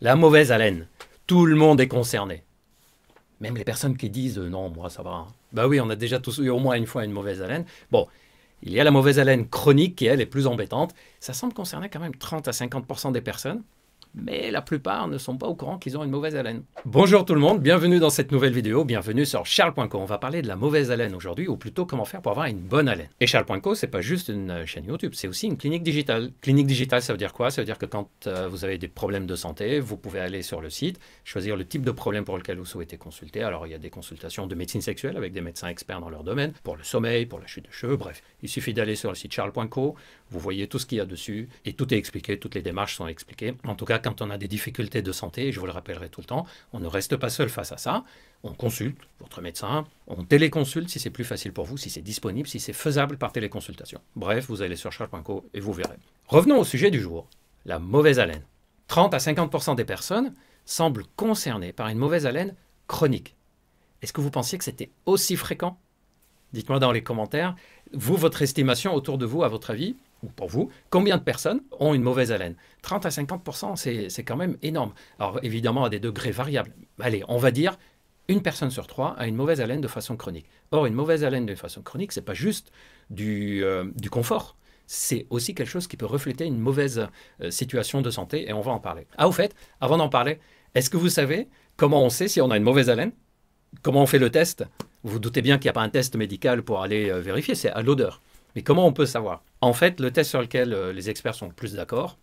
La mauvaise haleine. Tout le monde est concerné. Même les personnes qui disent non, moi ça va, hein. Bah oui, on a déjà tous eu au moins une fois une mauvaise haleine. Bon, il y a la mauvaise haleine chronique qui, elle, est plus embêtante. Ça semble concerner quand même 30 à 50% des personnes. Mais la plupart ne sont pas au courant qu'ils ont une mauvaise haleine. Bonjour tout le monde, bienvenue dans cette nouvelle vidéo, bienvenue sur Charles.co. On va parler de la mauvaise haleine aujourd'hui, ou plutôt comment faire pour avoir une bonne haleine. Et Charles.co, c'est pas juste une chaîne YouTube, c'est aussi une clinique digitale. Clinique digitale, ça veut dire quoi? Ça veut dire que quand vous avez des problèmes de santé, vous pouvez aller sur le site, choisir le type de problème pour lequel vous souhaitez consulter. Alors il y a des consultations de médecine sexuelle avec des médecins experts dans leur domaine, pour le sommeil, pour la chute de cheveux, bref. Il suffit d'aller sur le site Charles.co, vous voyez tout ce qu'il y a dessus, et tout est expliqué, toutes les démarches sont expliquées. En tout cas, quand on a des difficultés de santé, et je vous le rappellerai tout le temps, on ne reste pas seul face à ça, on consulte votre médecin, on téléconsulte si c'est plus facile pour vous, si c'est disponible, si c'est faisable par téléconsultation. Bref, vous allez sur charles.co et vous verrez. Revenons au sujet du jour, la mauvaise haleine. 30 à 50% des personnes semblent concernées par une mauvaise haleine chronique. Est-ce que vous pensiez que c'était aussi fréquent? Dites-moi dans les commentaires, vous, votre estimation autour de vous, à votre avis, ou pour vous, combien de personnes ont une mauvaise haleine? 30 à 50%, c'est quand même énorme. Alors évidemment, à des degrés variables. Allez, on va dire une personne sur trois a une mauvaise haleine de façon chronique. Or, une mauvaise haleine de façon chronique, ce n'est pas juste du confort. C'est aussi quelque chose qui peut refléter une mauvaise situation de santé, et on va en parler. Ah, au fait, avant d'en parler, est-ce que vous savez comment on sait si on a une mauvaise haleine? Comment on fait le test? Vous vous doutez bien qu'il n'y a pas un test médical pour aller vérifier, c'est à l'odeur. Mais comment on peut savoir? En fait, le test sur lequel les experts sont le plus d'accord,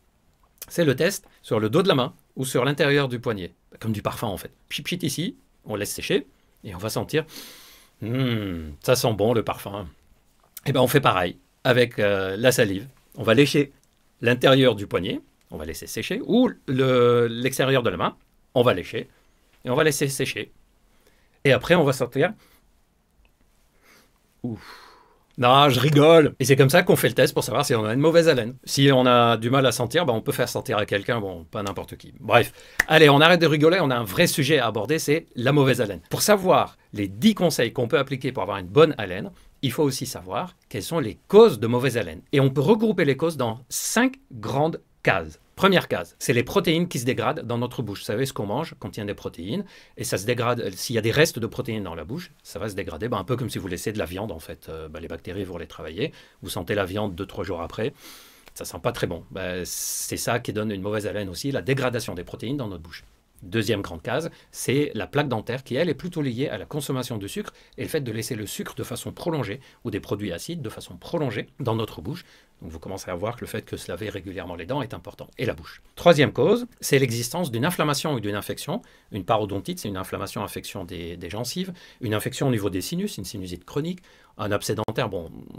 c'est le test sur le dos de la main ou sur l'intérieur du poignet. Comme du parfum en fait. Pchit pchit ici, on laisse sécher et on va sentir ça sent bon le parfum. Et bien on fait pareil avec la salive. On va lécher l'intérieur du poignet, on va laisser sécher, ou l'extérieur de la main, on va lécher et on va laisser sécher. Et après on va sentir. Ouf. Non, je rigole. Et c'est comme ça qu'on fait le test pour savoir si on a une mauvaise haleine. Si on a du mal à sentir, on peut faire sentir à quelqu'un, bon, pas n'importe qui. Bref, allez, on arrête de rigoler, on a un vrai sujet à aborder, c'est la mauvaise haleine. Pour savoir les 10 conseils qu'on peut appliquer pour avoir une bonne haleine, il faut aussi savoir quelles sont les causes de mauvaise haleine. Et on peut regrouper les causes dans 5 grandes cases. Première case, c'est les protéines qui se dégradent dans notre bouche. Vous savez, ce qu'on mange contient des protéines et ça se dégrade. S'il y a des restes de protéines dans la bouche, ça va se dégrader. Un peu comme si vous laissez de la viande, en fait. Les bactéries vont les travailler. Vous sentez la viande 2-3 jours après. Ça sent pas très bon. C'est ça qui donne une mauvaise haleine aussi, la dégradation des protéines dans notre bouche. Deuxième grande case, c'est la plaque dentaire qui, elle, est plutôt liée à la consommation de sucre et le fait de laisser le sucre de façon prolongée ou des produits acides de façon prolongée dans notre bouche. Donc vous commencez à voir que le fait que se laver régulièrement les dents est important, et la bouche. Troisième cause, c'est l'existence d'une inflammation ou d'une infection. Une parodontite, c'est une inflammation des gencives, une infection au niveau des sinus, une sinusite chronique, un abcès dentaire,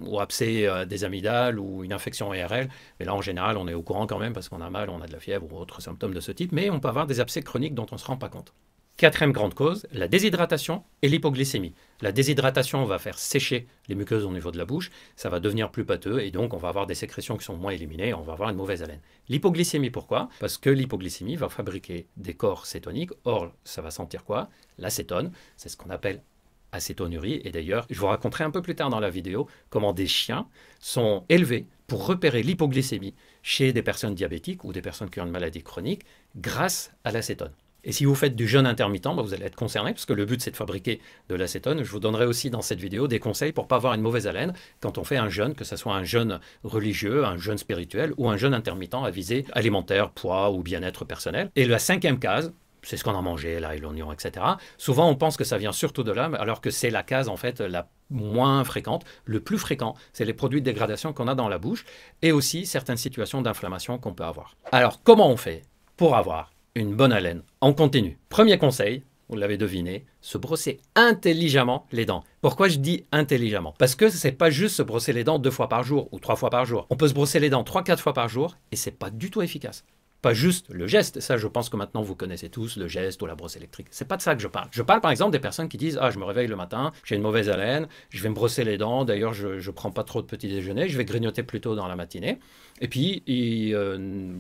ou abcès des amygdales ou une infection ORL. Mais là, en général, on est au courant quand même parce qu'on a mal, on a de la fièvre ou autres symptômes de ce type, mais on peut avoir des abcès chroniques dont on ne se rend pas compte. Quatrième grande cause, la déshydratation et l'hypoglycémie. La déshydratation va faire sécher les muqueuses au niveau de la bouche, ça va devenir plus pâteux et donc on va avoir des sécrétions qui sont moins éliminées et on va avoir une mauvaise haleine. L'hypoglycémie, pourquoi? Parce que l'hypoglycémie va fabriquer des corps cétoniques, or ça va sentir quoi? L'acétone, c'est ce qu'on appelle acétonurie, et d'ailleurs je vous raconterai un peu plus tard dans la vidéo comment des chiens sont élevés pour repérer l'hypoglycémie chez des personnes diabétiques ou des personnes qui ont une maladie chronique grâce à l'acétone. Et si vous faites du jeûne intermittent, vous allez être concerné, parce que le but c'est de fabriquer de l'acétone. Je vous donnerai aussi dans cette vidéo des conseils pour ne pas avoir une mauvaise haleine quand on fait un jeûne, que ce soit un jeûne religieux, un jeûne spirituel ou un jeûne intermittent à visée alimentaire, poids ou bien-être personnel. Et la cinquième case, c'est ce qu'on a mangé, l'ail, l'oignon, etc. Souvent on pense que ça vient surtout de là, alors que c'est la case en fait la moins fréquente. Le plus fréquent, c'est les produits de dégradation qu'on a dans la bouche et aussi certaines situations d'inflammation qu'on peut avoir. Alors comment on fait pour avoir une bonne haleine en continu? Premier conseil, vous l'avez deviné, se brosser intelligemment les dents. Pourquoi je dis intelligemment? Parce que c'est pas juste se brosser les dents 2 fois par jour ou 3 fois par jour. On peut se brosser les dents 3-4 fois par jour et c'est pas du tout efficace. Pas juste le geste, ça je pense que maintenant vous connaissez tous, le geste ou la brosse électrique. C'est pas de ça que je parle. Je parle par exemple des personnes qui disent « Ah, je me réveille le matin, j'ai une mauvaise haleine, je vais me brosser les dents, d'ailleurs je prends pas trop de petit déjeuner, je vais grignoter plus tôt dans la matinée. » Et puis ils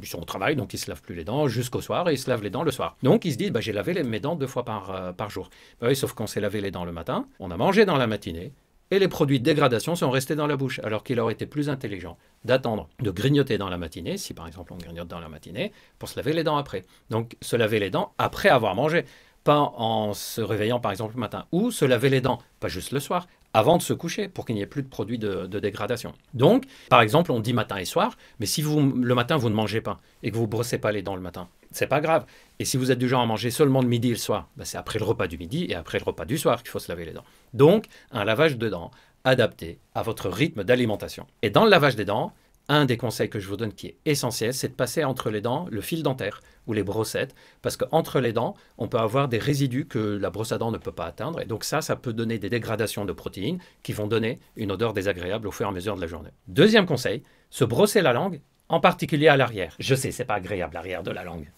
sont au travail, donc ils se lavent plus les dents jusqu'au soir et ils se lavent les dents le soir. Donc ils se disent « J'ai lavé mes dents 2 fois par jour. » Oui, sauf qu'on s'est lavé les dents le matin, on a mangé dans la matinée, et les produits de dégradation sont restés dans la bouche, alors qu'il aurait été plus intelligent d'attendre, de grignoter dans la matinée, si par exemple on grignote dans la matinée, pour se laver les dents après. Donc se laver les dents après avoir mangé, pas en se réveillant par exemple le matin, ou se laver les dents, pas juste le soir, avant de se coucher, pour qu'il n'y ait plus de produits de dégradation. Donc, par exemple, on dit matin et soir, mais si le matin vous ne mangez pas, et que vous ne brossez pas les dents le matin, c'est pas grave. Et si vous êtes du genre à manger seulement le midi et le soir, ben c'est après le repas du midi et après le repas du soir qu'il faut se laver les dents. Donc, un lavage de dents adapté à votre rythme d'alimentation. Et dans le lavage des dents, un des conseils que je vous donne qui est essentiel, c'est de passer entre les dents le fil dentaire ou les brossettes, parce qu'entre les dents, on peut avoir des résidus que la brosse à dents ne peut pas atteindre, et donc ça peut donner des dégradations de protéines qui vont donner une odeur désagréable au fur et à mesure de la journée. Deuxième conseil, se brosser la langue, en particulier à l'arrière. Je sais, c'est pas agréable l'arrière de la langue.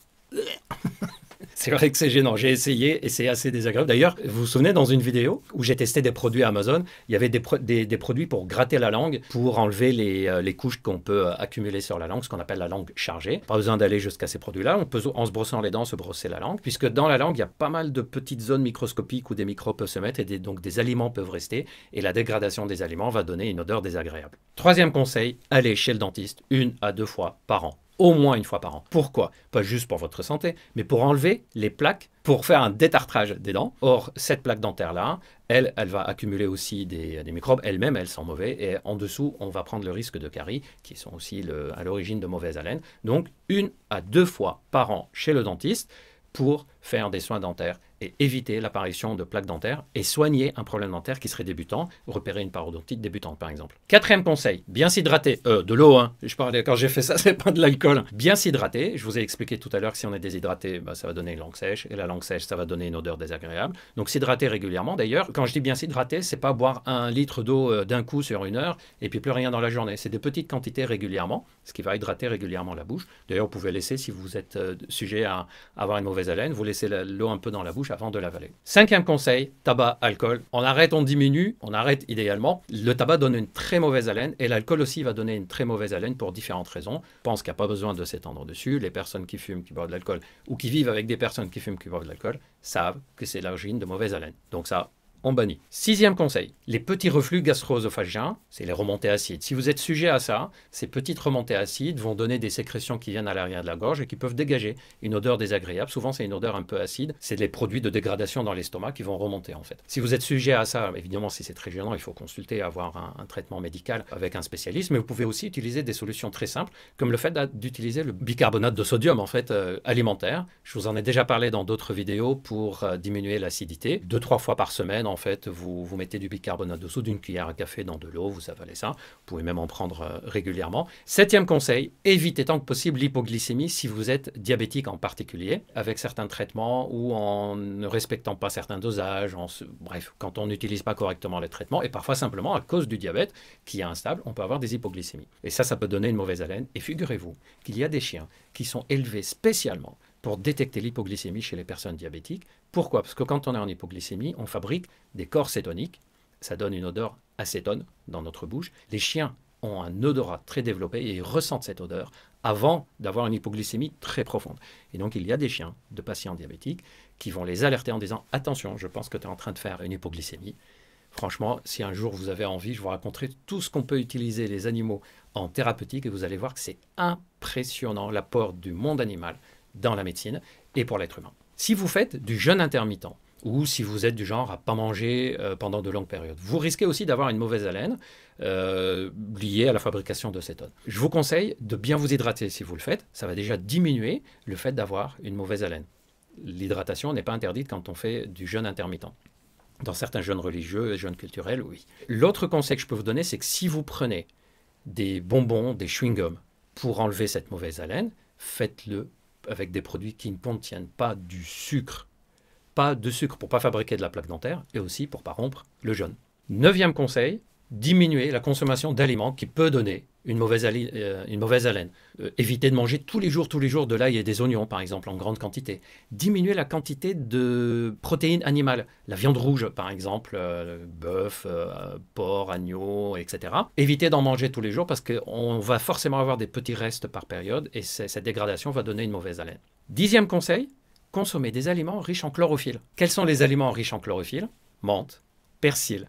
C'est vrai que c'est gênant. J'ai essayé et c'est assez désagréable. D'ailleurs, vous vous souvenez, dans une vidéo où j'ai testé des produits Amazon, il y avait des produits pour gratter la langue, pour enlever les couches qu'on peut accumuler sur la langue, ce qu'on appelle la langue chargée. Pas besoin d'aller jusqu'à ces produits-là. On peut, en se brossant les dents, se brosser la langue, puisque dans la langue, il y a pas mal de petites zones microscopiques où des microbes peuvent se mettre et donc des aliments peuvent rester. Et la dégradation des aliments va donner une odeur désagréable. Troisième conseil, allez chez le dentiste 1 à 2 fois par an. Au moins 1 fois par an. Pourquoi? Pas juste pour votre santé, mais pour enlever les plaques, pour faire un détartrage des dents. Or, cette plaque dentaire-là, elle va accumuler aussi des microbes. Elles-mêmes, elles sont mauvaises. Et en dessous, on va prendre le risque de caries, qui sont aussi à l'origine de mauvaise haleine. Donc, 1 à 2 fois par an chez le dentiste pour faire des soins dentaires et éviter l'apparition de plaques dentaires et soigner un problème dentaire qui serait débutant, repérer une parodontite débutante par exemple. Quatrième conseil, bien s'hydrater. De l'eau, hein. Je parlais quand j'ai fait ça, c'est pas de l'alcool. Bien s'hydrater. Je vous ai expliqué tout à l'heure que si on est déshydraté, ça va donner une langue sèche et la langue sèche, ça va donner une odeur désagréable. Donc s'hydrater régulièrement. D'ailleurs, quand je dis bien s'hydrater, c'est pas boire 1 litre d'eau d'un coup sur 1 heure et puis plus rien dans la journée. C'est des petites quantités régulièrement, ce qui va hydrater régulièrement la bouche. D'ailleurs, vous pouvez laisser, si vous êtes sujet à avoir une mauvaise haleine, vous laissez l'eau un peu dans la bouche avant de l'avaler. Cinquième conseil, tabac, alcool. On arrête, on diminue, on arrête idéalement. Le tabac donne une très mauvaise haleine et l'alcool aussi va donner une très mauvaise haleine pour différentes raisons. Je pense qu'il n'y a pas besoin de s'étendre dessus. Les personnes qui fument, qui boivent de l'alcool ou qui vivent avec des personnes qui fument, qui boivent de l'alcool, savent que c'est l'origine de mauvaise haleine. Donc ça, on bannit. Sixième conseil, les petits reflux gastro-œsophagiens, c'est les remontées acides. Si vous êtes sujet à ça, ces petites remontées acides vont donner des sécrétions qui viennent à l'arrière de la gorge et qui peuvent dégager une odeur désagréable. Souvent, c'est une odeur un peu acide. C'est les produits de dégradation dans l'estomac qui vont remonter en fait. Si vous êtes sujet à ça, évidemment, si c'est très gênant, il faut consulter et avoir un traitement médical avec un spécialiste. Mais vous pouvez aussi utiliser des solutions très simples, comme le fait d'utiliser le bicarbonate de sodium en fait alimentaire. Je vous en ai déjà parlé dans d'autres vidéos pour diminuer l'acidité. 2-3 fois par semaine, en fait, vous mettez du bicarbonate de soude, d'une cuillère à café dans de l'eau, vous avalez ça. Vous pouvez même en prendre régulièrement. Septième conseil, évitez tant que possible l'hypoglycémie si vous êtes diabétique en particulier, avec certains traitements ou en ne respectant pas certains dosages, bref, quand on n'utilise pas correctement les traitements, et parfois simplement à cause du diabète qui est instable, on peut avoir des hypoglycémies. Et ça peut donner une mauvaise haleine. Et figurez-vous qu'il y a des chiens qui sont élevés spécialement pour détecter l'hypoglycémie chez les personnes diabétiques. Pourquoi? Parce que quand on est en hypoglycémie, on fabrique des corps cétoniques. Ça donne une odeur acétone dans notre bouche. Les chiens ont un odorat très développé et ils ressentent cette odeur avant d'avoir une hypoglycémie très profonde. Et donc, il y a des chiens de patients diabétiques qui vont les alerter en disant « Attention, je pense que tu es en train de faire une hypoglycémie ». Franchement, si un jour vous avez envie, je vous raconterai tout ce qu'on peut utiliser les animaux en thérapeutique et vous allez voir que c'est impressionnant l'apport du monde animal dans la médecine et pour l'être humain. Si vous faites du jeûne intermittent ou si vous êtes du genre à ne pas manger pendant de longues périodes, vous risquez aussi d'avoir une mauvaise haleine liée à la fabrication de cétone. Je vous conseille de bien vous hydrater si vous le faites. Ça va déjà diminuer le fait d'avoir une mauvaise haleine. L'hydratation n'est pas interdite quand on fait du jeûne intermittent. Dans certains jeûnes religieux et jeûnes culturels, oui. L'autre conseil que je peux vous donner, c'est que si vous prenez des bonbons, des chewing-gums pour enlever cette mauvaise haleine, faites-le avec des produits qui ne contiennent pas du sucre. Pas de sucre pour ne pas fabriquer de la plaque dentaire et aussi pour ne pas rompre le jeûne. Neuvième conseil, diminuer la consommation d'aliments qui peut donner une mauvaise haleine. Éviter de manger tous les jours de l'ail et des oignons, par exemple, en grande quantité. Diminuer la quantité de protéines animales. La viande rouge, par exemple, bœuf, porc, agneau, etc. Éviter d'en manger tous les jours parce qu'on va forcément avoir des petits restes par période et cette dégradation va donner une mauvaise haleine. 10e conseil, consommer des aliments riches en chlorophylle. Quels sont les aliments riches en chlorophylle? Menthe, persil,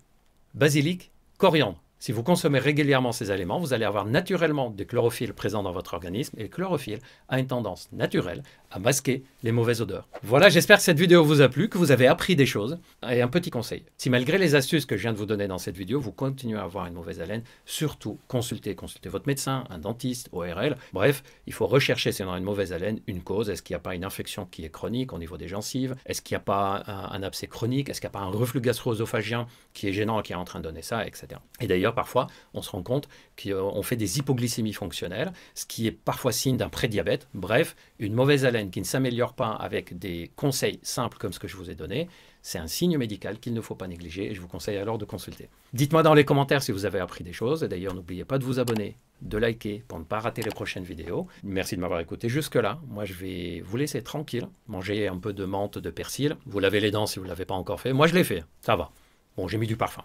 basilic, coriandre. Si vous consommez régulièrement ces éléments, vous allez avoir naturellement des chlorophylles présents dans votre organisme et le chlorophylle a une tendance naturelle à masquer les mauvaises odeurs. Voilà, j'espère que cette vidéo vous a plu, que vous avez appris des choses. Et un petit conseil, si malgré les astuces que je viens de vous donner dans cette vidéo, vous continuez à avoir une mauvaise haleine, surtout consultez votre médecin, un dentiste, ORL. Bref, il faut rechercher si on a une mauvaise haleine, une cause. Est-ce qu'il n'y a pas une infection qui est chronique au niveau des gencives? Est-ce qu'il n'y a pas un abcès chronique? Est-ce qu'il n'y a pas un reflux gastro-œsophagien qui est gênant, qui est en train de donner ça, etc. Et d'ailleurs, parfois, on se rend compte qu'on fait des hypoglycémies fonctionnelles, ce qui est parfois signe d'un prédiabète. Bref, une mauvaise haleine qui ne s'améliore pas avec des conseils simples comme ce que je vous ai donné, c'est un signe médical qu'il ne faut pas négliger et je vous conseille alors de consulter. Dites-moi dans les commentaires si vous avez appris des choses et d'ailleurs n'oubliez pas de vous abonner, de liker pour ne pas rater les prochaines vidéos. Merci de m'avoir écouté jusque-là. Moi je vais vous laisser tranquille, manger un peu de menthe, de persil. Vous lavez les dents si vous ne l'avez pas encore fait. Moi je l'ai fait, ça va. Bon, j'ai mis du parfum.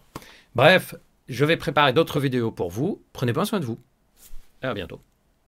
Bref, je vais préparer d'autres vidéos pour vous. Prenez bien soin de vous et à bientôt.